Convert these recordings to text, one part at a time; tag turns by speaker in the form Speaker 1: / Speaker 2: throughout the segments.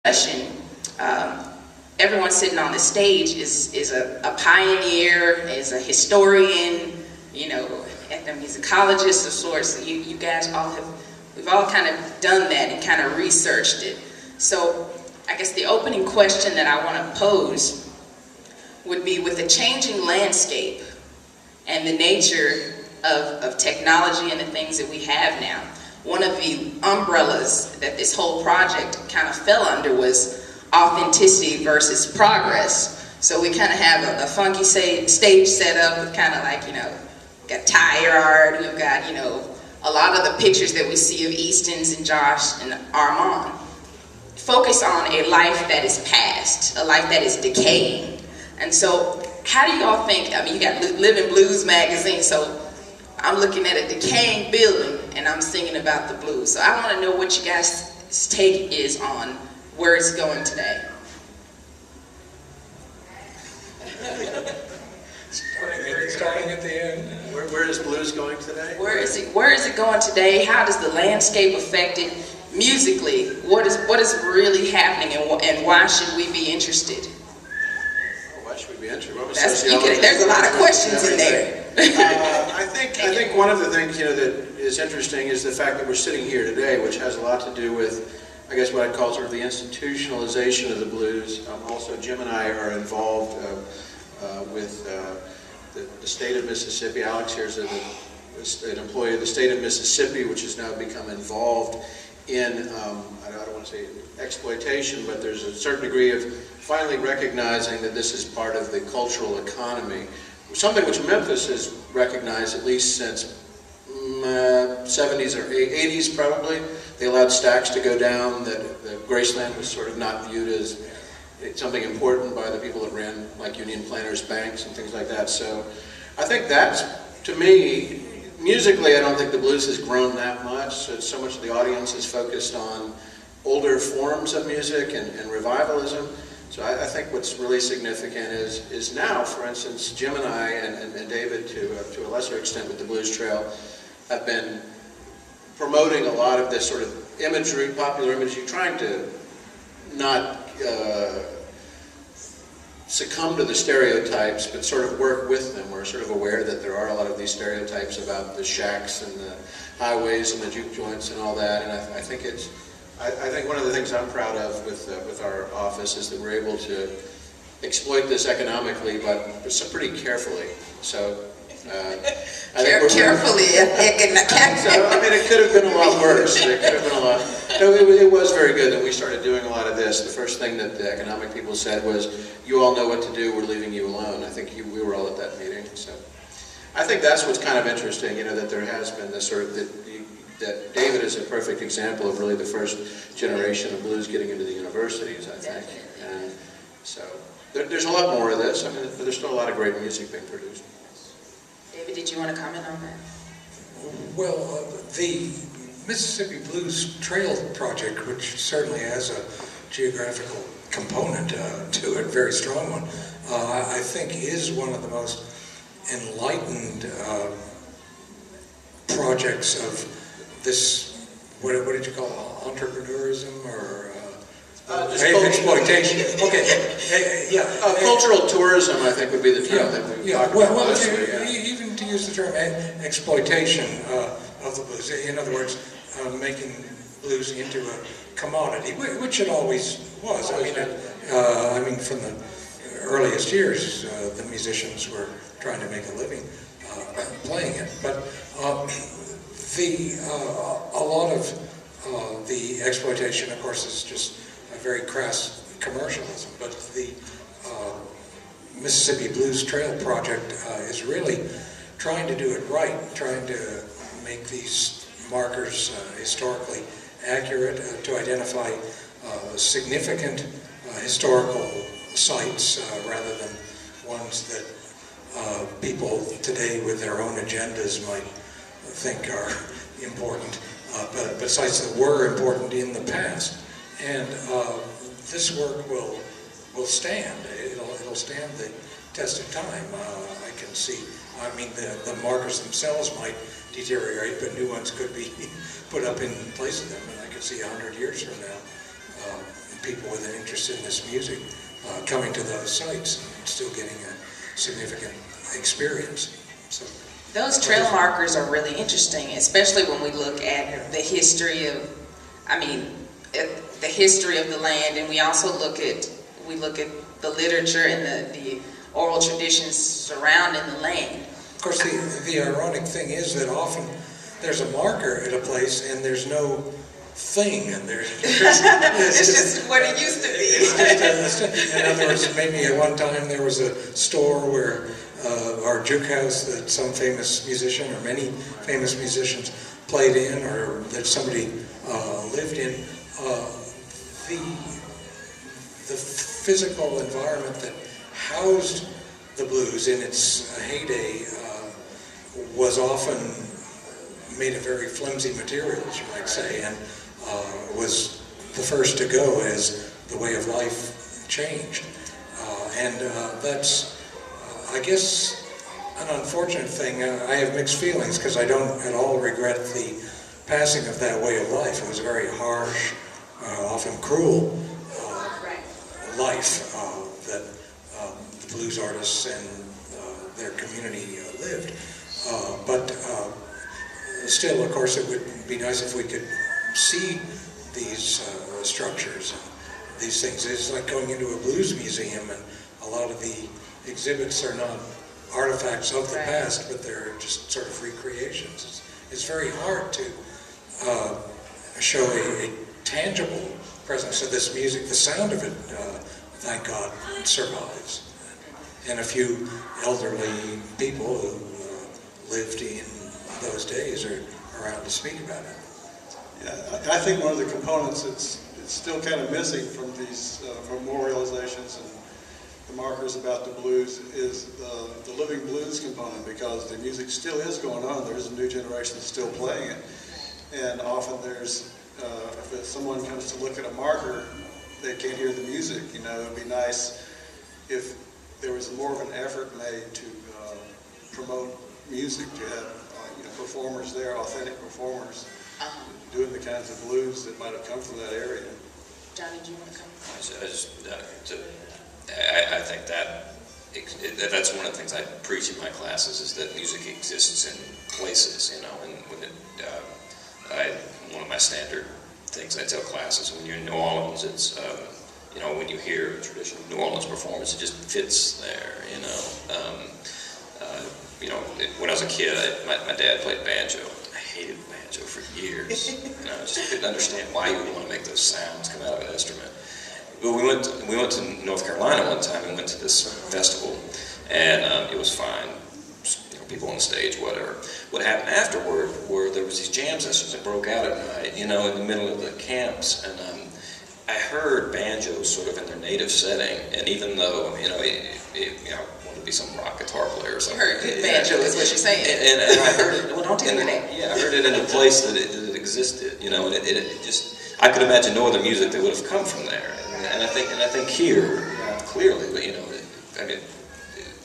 Speaker 1: discussion, everyone sitting on the stage is a pioneer, is a historian, you know, ethnomusicologist of sorts. You guys all have, we've all kind of done that and kind of researched it. So I guess the opening question that I want to pose would be, with the changing landscape and the nature of technology and the things that we have now, one of the umbrellas that this whole project kind of fell under was authenticity versus progress. So we kind of have a funky stage set up with kind of like, you know, got tire art, we've got, you know, a lot of the pictures that we see of Easton's and Josh and Armand focus on a life that is past, a life that is decaying. And so how do you all think, I mean, you got Living Blues magazine, so I'm looking at a decaying building and I'm singing about the blues. So I want to know what you guys' take is on where it's going today.
Speaker 2: Starting at the end.
Speaker 3: Where is blues going today?
Speaker 1: Where is it going today? How does the landscape affect it musically? What is really happening, and why should we be interested?
Speaker 3: Why should we be interested?
Speaker 1: There's a lot of questions in there.
Speaker 3: I think one of the things, you know, that is interesting is the fact that we're sitting here today, which has a lot to do with, I guess, what I'd call sort of the institutionalization of the blues. Also, Jim and I are involved with the state of Mississippi. Alex here is an employee of the state of Mississippi, which has now become involved in, I don't want to say exploitation, but there's a certain degree of finally recognizing that this is part of the cultural economy. Something which Memphis has recognized at least since 70s or 80s probably. They allowed stacks to go down, that Graceland was sort of not viewed as something important by the people that ran like Union Planters banks and things like that. So I think that's, to me, musically I don't think the blues has grown that much. So much of the audience is focused on older forms of music and revivalism. So I think what's really significant is now, for instance, Jim and I and David, to a lesser extent with the Blues Trail, have been promoting a lot of this sort of imagery, popular imagery, trying to not succumb to the stereotypes, but sort of work with them. We're sort of aware that there are a lot of these stereotypes about the shacks and the highways and the juke joints and all that, and I think it's, I think one of the things I'm proud of with our office is that we're able to exploit this economically, but pretty carefully. So I think
Speaker 1: carefully.
Speaker 3: So, I mean, it could have been a lot worse. It could have been a lot. No, it was very good that we started doing a lot of this. The first thing that the economic people said was, "You all know what to do. We're leaving you alone." I think we were all at that meeting. So I think that's what's kind of interesting. You know, that there has been this sort of that David is a perfect example of really the first generation of blues getting into the universities, I think. And so there's a lot more of this. I mean, there's still a lot of great music being produced.
Speaker 1: David, did you want to comment on that?
Speaker 2: Well, the Mississippi Blues Trail project, which certainly has a geographical component to it, very strong one, I think is one of the most enlightened projects of this, what did you call it, entrepreneurism or exploitation? Okay, yeah.
Speaker 3: Cultural tourism, I think, would be the term that we talk about.
Speaker 2: Even to use the term exploitation of the blues. In other words, making blues into a commodity, which it always was. I mean, from the earliest years, the musicians were trying to make a living playing it, but. A lot of the exploitation, of course, is just a very crass commercialism, but the Mississippi Blues Trail project is really trying to do it right, trying to make these markers historically accurate, to identify significant historical sites rather than ones that people today with their own agendas might think are important, but sites that were important in the past. And this work will stand. It'll stand the test of time. I can see. I mean, the markers themselves might deteriorate, but new ones could be put up in place of them. And I could see 100 years from now, people with an interest in this music coming to those sites and still getting a significant experience. So
Speaker 1: those trail markers are really interesting, especially when we look at the history of, the history of the land, and we also look at the literature and the oral traditions surrounding the land.
Speaker 2: Of course, the ironic thing is that often there's a marker at a place and there's no thing, and
Speaker 1: it's just what it used to be.
Speaker 2: In other words, maybe at one time there was a store where, or juke house that some famous musician or many famous musicians played in, or that somebody lived in. The physical environment that housed the blues in its heyday was often made of very flimsy materials, you might say, and was the first to go as the way of life changed. That's, I guess, an unfortunate thing. I have mixed feelings because I don't at all regret the passing of that way of life. It was a very harsh, often cruel life that the blues artists and their community lived. But still, of course, it would be nice if we could see these structures and these things. It's like going into a blues museum, and a lot of the exhibits are not artifacts of the past, but they're just sort of recreations. It's very hard to show a tangible presence of this music. The sound of it, thank God, survives. And a few elderly people who lived in those days are around to speak about it.
Speaker 4: Yeah, I think one of the components that's still kind of missing from these memorializations and the markers about the blues is the living blues component, because the music still is going on. There's a new generation that's still playing it. And often there's, if someone comes to look at a marker, they can't hear the music. You know, it would be nice if there was more of an effort made to promote music, to have performers there, authentic performers, doing the kinds of blues that might have come from that area.
Speaker 1: Johnny, do you want to come?
Speaker 5: I think that's one of the things I preach in my classes, is that music exists in places, and when one of my standard things I tell classes, when you're in New Orleans, it's when you hear a traditional New Orleans performance, it just fits there. When I was a kid, my dad played banjo. I hated banjo for years. I just couldn't understand why you would want to make those sounds come out of an instrument. But we went to North Carolina one time and went to this festival, and it was fine. People on the stage, whatever. What happened afterward were there was these jam sessions that broke out at night, in the middle of the camps, and I heard banjos sort of in their native setting, and even though I wanted to be some rock guitar player or something.
Speaker 1: You heard good banjo is what you're saying.
Speaker 5: And I heard it.
Speaker 1: Well, don't tell me that.
Speaker 5: Yeah, I heard it in a place that it existed, and it just, I could imagine no other music that would have come from there. And I think here, clearly,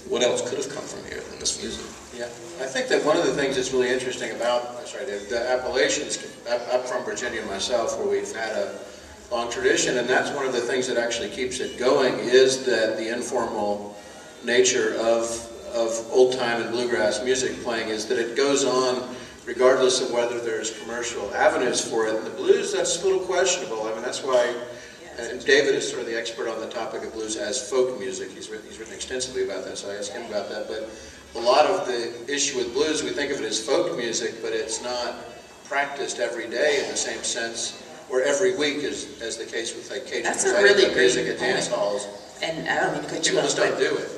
Speaker 5: what else could have come from here than this music?
Speaker 3: Yeah, I think that one of the things that's really interesting about, the Appalachians, I'm from Virginia myself, where we've had a long tradition, and that's one of the things that actually keeps it going, is that the informal nature of old-time and bluegrass music playing, is that it goes on regardless of whether there's commercial avenues for it. And the blues, that's a little questionable. That's why, and David is sort of the expert on the topic of blues as folk music. He's written extensively about that, so I asked him about that. But a lot of the issue with blues, we think of it as folk music, but it's not practiced every day in the same sense, or every week, as the case with like Cajun music at dance halls.
Speaker 1: And I don't mean to cut you
Speaker 3: People
Speaker 1: off,
Speaker 3: just don't do it.